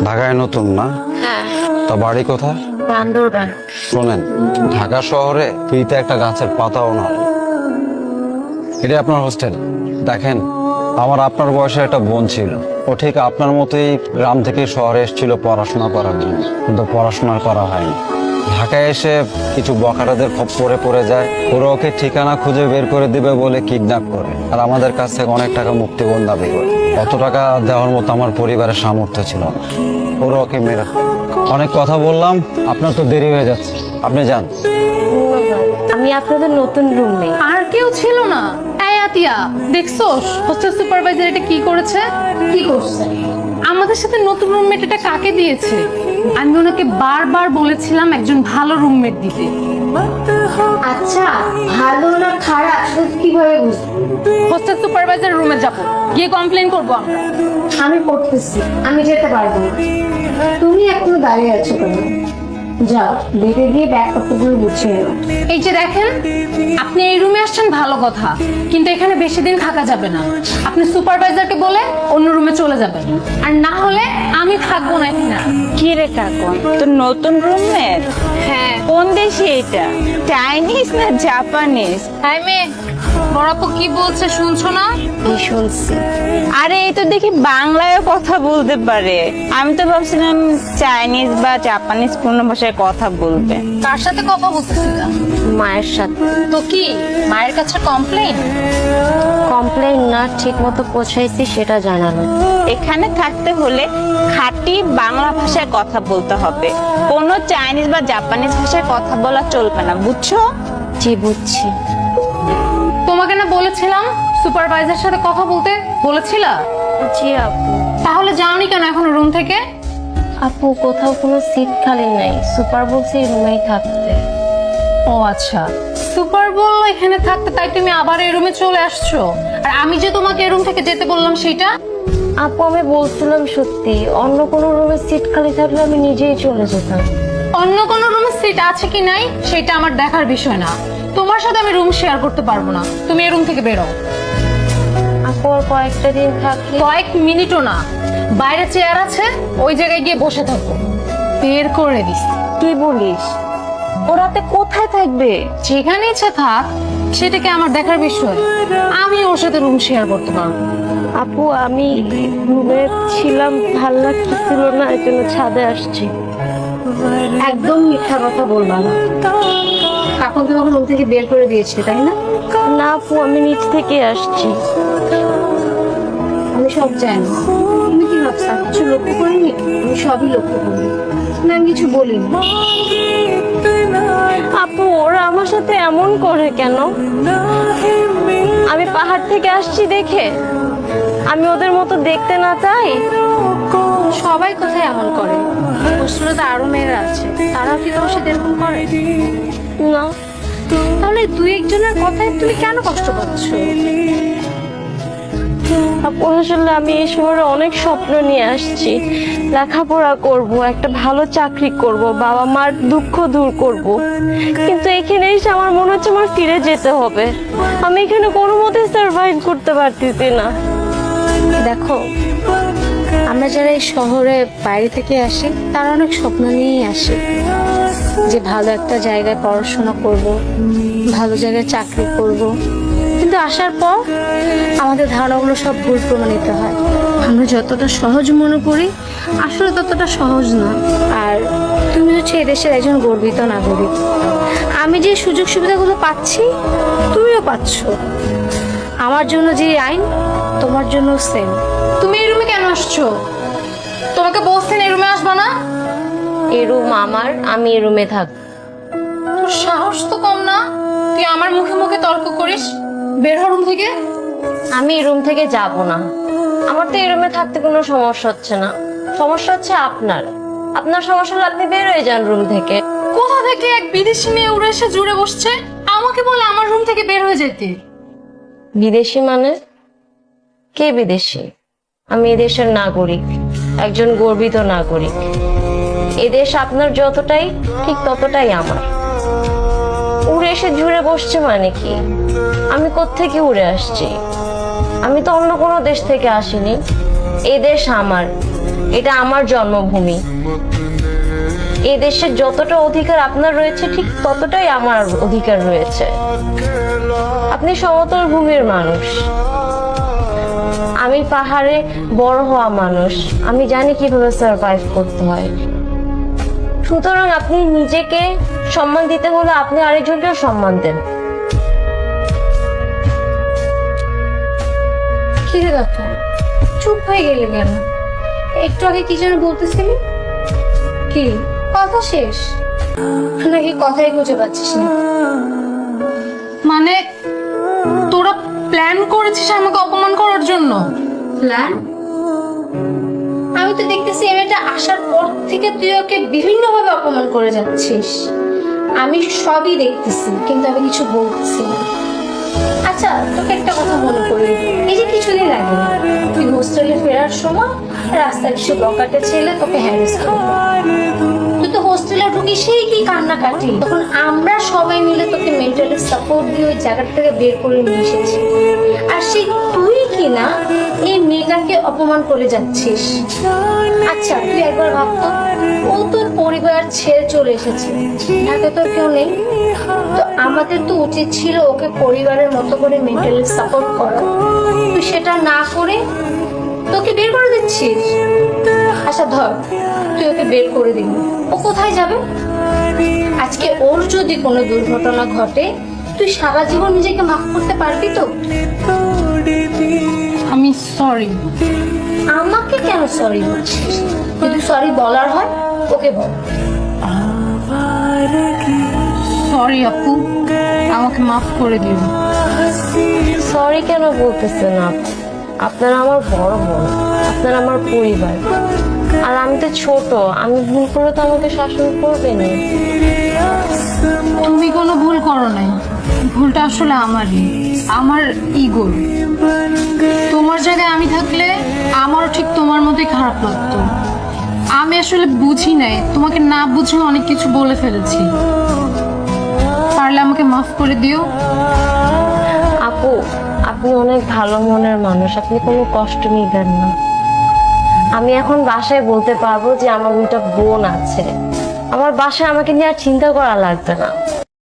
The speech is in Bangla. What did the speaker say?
ঢাকায় নতুন না? হ্যাঁ, তা বাড়ি কোথায়? বান্দরবান। শোনেন, ঢাকা শহরে ফ্রিতে একটা গাছের পাতাও না। এটা আপনার হোস্টেল। দেখেন, আমার আপনার বয়সে একটা বোন ছিল। ও ঠিক আপনার মতোই গ্রাম থেকে শহরে এসেছিল পড়াশোনা করার জন্য, কিন্তু পড়াশোনা করা হয়নি। ঢাকায় এসে কিছু বখাটাদের খপ্পরে পড়ে যায়। ওরা ওকে ঠিকানা খুঁজে বের করে দিবে বলে কিডন্যাপ করে, আর আমাদের কাছ থেকে অনেক টাকা মুক্তিপণ দাবি করে। অত টাকা দেওয়ার মতো আমার পরিবারের সামর্থ্য ছিল না। ওরা ওকে মেরে ফেলে। অনেক কথা বললাম, আপনার তো দেরি হয়ে যাচ্ছে, আপনি যান। আমি আপনাদের নতুন রুমমেট। আর কেউ ছিল না? এই আতিয়া, দেখছোস হোস্টেল সুপারভাইজার এটা কি করেছে? কি করছে? আমাদের সাথে নতুন রুমমেট এটা কাকে দিয়েছে? আমি ওনাকে বারবার বলেছিলাম একজন ভালো রুমমেট দিতে। আচ্ছা, ভালো না খারাপ কিভাবে বুঝবো? হোস্টেল সুপারভাইজার রুমে যাবো, গিয়ে কমপ্লেন করবো আমরা। আমি করতেছি, আমি যেতে পারবো না। তুমি এখনো দাঁড়িয়ে আছো কেন? যাও, বেডে গিয়ে ব্যাগপত্রগুলো গুছিয়ে নাও। এই যে দেখেন, আপনি এই রুমে আসছেন ভালো কথা, কিন্তু এখানে বেশি দিন থাকা যাবে না। আপনি সুপারভাইজারকে বলে অন্য রুমে চলে যাবেন, আর না হলে আমি থাকবো না এখানে। কি রে কাকন, তোর নতুন রুমমেট? হ্যাঁ। কোন দেশে এটা? চাইনিজ না জাপানিজ? তাই মেয়ে, বড়াপু কি বলছে শুনছো না? এই শুনছি। আরে এই তো দেখি বাংলায়ও কথা বলতে পারে। আমি তো ভাবছিলাম চাইনিজ বা জাপানিজ কোন ভাষায় কথা বলবে। কার সাথে কথা বলতেছিলা? মায়ের সাথে। তো কি মায়ের কাছে কমপ্লেন? কমপ্লেন না, ঠিক মতো পৌঁছাইছি সেটা জানানো। এখানে থাকতে হলে খাঁটি বাংলা ভাষায় কথা বলতে হবে, কোনো চাইনিজ বা জাপানিজ ভাষায় কথা বলা চলবে না, বুঝছো? জি বুঝছি। তোমাকে না বলেছিলাম সুপারভাইজার সাথে কথা বলতে বলেছিলা? জি আপু। তাহলে যাওনি কেন এখনো রুম থেকে? আপু, কোথাও কোনো সিট খালি নাই, সুপার বলছি রুমেই থাকতে। ও আচ্ছা, সুপার বললো এখানে থাকতে, তাই তুমি আবার এই রুমে চলে আসছো। আর আমি যে তোমাকে এই রুম থেকে যেতে বললাম সেটা? আপু, আমি বলছিলাম সত্যি, অন্য কোনো রুমে সিট খালি থাকলে আমি নিজেই চলে যেতাম। অন্য কোনো রুমে সিট আছে কি নাই সেটা আমার দেখার বিষয় না। তোমার সাথে আমি রুম শেয়ার করতে পারবো না, তুমি এই রুম থেকে বেরো। আপু, আর কয়েকটা দিন থাকি। কয়েক মিনিটও না, বাইরে চেয়ার আছে, ওই জায়গায় গিয়ে বসে থাকো। বের করে দিস। কি বলিস? ওরাতে কোথায় থাকবে? যেখানে ইচ্ছা থাক, সেটাকে আমার দেখার বিষয়। আমি ওর সাথে রুম শেয়ার করতে পারবো। আপু, আমি রুমে ছিলাম, ভাল লাগতেছিল না, এই জন্য ছাদে আসছি। একদম মিথ্যা কথা বলবা না। কাকুন তোমাকে রুম থেকে বের করে দিয়েছে তাই না? না আপু, আমি নিচ থেকে আসছি। আমি সব জানি। তুমি কি ভাবছো আমি কিছু লক্ষ্য করিনি? আমি সবই লক্ষ্য করি না, আমি কিছু বলিনি। আপু, ওরা আমার সাথে এমন করে কেন? আমি পাহাড় থেকে আসছি দেখে আমি ওদের মতো দেখতে না তাই? সবাই কোথায় এমন করে? হোস্টেলে তো আরো মেয়েরা আছে, তারাও কি তোমার সাথে এরকম করে? না। তাহলে দুই একজনের কথায় তুমি কেন কষ্ট পাচ্ছ? আপু, আসলে আমি এই শহরে অনেক স্বপ্ন নিয়ে আসছি। লেখাপড়া করব, একটা ভালো চাকরি করব, বাবা মার দুঃখ দূর করব, কিন্তু এখানে এসে আমার মনে হচ্ছে আমার ফিরে যেতে হবে। আমি এখানে কোনো মতে সার্ভাইভ করতে পারতেছি না। দেখো, আমরা যারা এই শহরে বাইরে থেকে আসি তারা অনেক স্বপ্ন নিয়েই আসে, যে ভালো একটা জায়গায় পড়াশোনা করব, ভালো জায়গায় চাকরি করব। কিন্তু আসার পর আমাদের ধারণাগুলো সব ভুল প্রমাণিত হয়। আমরা যতটা সহজ মনে করি আসলে ততটা সহজ না। আর তুমি হচ্ছে এদেশের একজন গর্বিত নাগরিক। আমি যে সুযোগ সুবিধাগুলো পাচ্ছি তুমিও পাচ্ছ। আমার জন্য যে আইন তোমার জন্য সেম। তুমি এই রুমে কেন আসছো? তোমাকে বলছেন এই রুমে আসবা না? এই রুম আমার, আমি এই রুমে থাকবো। তোর সাহস তো কম না, তুই আমার মুখে মুখে তর্ক করিস। বের হ রুম থেকে। আমি এই রুম থেকে যাব না। আমার তো এই রুমে থাকতে কোনো সমস্যা হচ্ছে না, সমস্যা হচ্ছে আপনার। আপনার সমস্যা হলে আপনি বের হয়ে যান রুম থেকে। কোথা থেকে এক বিদেশি মেয়ে উড়ে এসে জুড়ে বসছে, আমাকে বলে আমার রুম থেকে বের হয়ে যেতে। বিদেশি মানে? কে বিদেশি? আমি এদেশের নাগরিক, একজন গর্বিত নাগরিক। এদেশ আপনার যতটাই, ঠিক ততটাই আমার। উড়ে এসে জুড়ে বসছে মানে কি? আমি কোত্থেকে উড়ে আসছি? আমি তো অন্য কোনো দেশ থেকে আসিনি। এ দেশ আমার, এটা আমার জন্মভূমি। এই দেশের যতটা অধিকার আপনার রয়েছে ঠিক ততটাই আমার অধিকার রয়েছে। আপনি সমতল ভূমির মানুষ, আমি পাহাড়ে বড় হওয়া মানুষ, আমি জানি কিভাবে সার্ভাইভ করতে হয়। সুতরাং আপনি নিজেকে সম্মান দিতে হলে আপনি আরেকজনকেও সম্মান দেন। কি রে দেখো, চুপ হয়ে গেলে কেন? একটু আগে কি যেন বলতেছিলি? কি কথা শেষ নাকি কথাই খুঁজে পাচ্ছিস না? মানে তোরা প্ল্যান করেছিস আমাকে অপমান করার জন্য? প্ল্যান? আমি তো দেখতেছি এই মেয়েটা আসার পর থেকে তুই ওকে বিভিন্ন ভাবে অপমান করে যাচ্ছিস। আমি সবই দেখতেছি কিন্তু আমি কিছু বলতেছি না। আচ্ছা, তোকে একটা কথা মনে করি, এই যে কিছুদিন আগে তুই হোস্টেলে ফেরার সময় রাস্তায় কিছু বকাটে ছেলে তোকে হ্যারাস করলো, তুই তো হোস্টেলে ঢুকি সেই কি কান্নাকাটি, তখন আমরা সবাই মিলে তোকে মেন্টালি সাপোর্ট দিয়ে ওই জায়গা থেকে বের করে নিয়ে এসেছি। আর সেই তুই কি না এই মেয়েটাকে অপমান করে যাচ্ছিস। আচ্ছা তুই একবার ভাবতো, ও তোর পরিবার ছেড়ে চলে এসেছে, ঢাকা তোর কেউ নেই, তো আমাদের তো উচিত ছিল ওকে পরিবারের মতো করে মেন্টালি সাপোর্ট করা। তুই সেটা না করে তোকে বের করে দিচ্ছিস। আচ্ছা ধর তুই ওকে বের করে দিবি, ও কোথায় যাবে? আজকে ওর যদি কোনো দুর্ঘটনা ঘটে তুই সারা জীবন নিজেকে মাফ করতে পারবি তো? আমি সরি। আমাকে কেন সরি বলছিস? যদি সরি বলার হয় ওকে বল। সরি আপু, আমাকে মাফ করে দিও। সরি কেন বলতেছেন আপনি? আপনারা আমার বড় বোন, আপনারা আমার পরিবার, আর আমি তো ছোট, আমি ভুল করে তো আমাকে শাসন করবেনই। তুমি কোনো ভুল করো নাই, ভুলটা আসলে আমারই, আমার ইগোর। তোমার জায়গায় আমি থাকলে আমারও ঠিক তোমার মতোই খারাপ লাগতো। আমি আসলে বুঝি নাই, তোমাকে না বুঝে অনেক কিছু বলে ফেলেছি। পারলে আমাকে মাফ করে দিও। আপু, আপনি অনেক ভালো মনের মানুষ, আপনি কোনো কষ্ট নিবেন না। আমি এখন বাসায় বলতে পারবো যে আমার দুটো বোন আছে, আমার বাসায় আমাকে নিয়ে আর চিন্তা করা লাগবে না।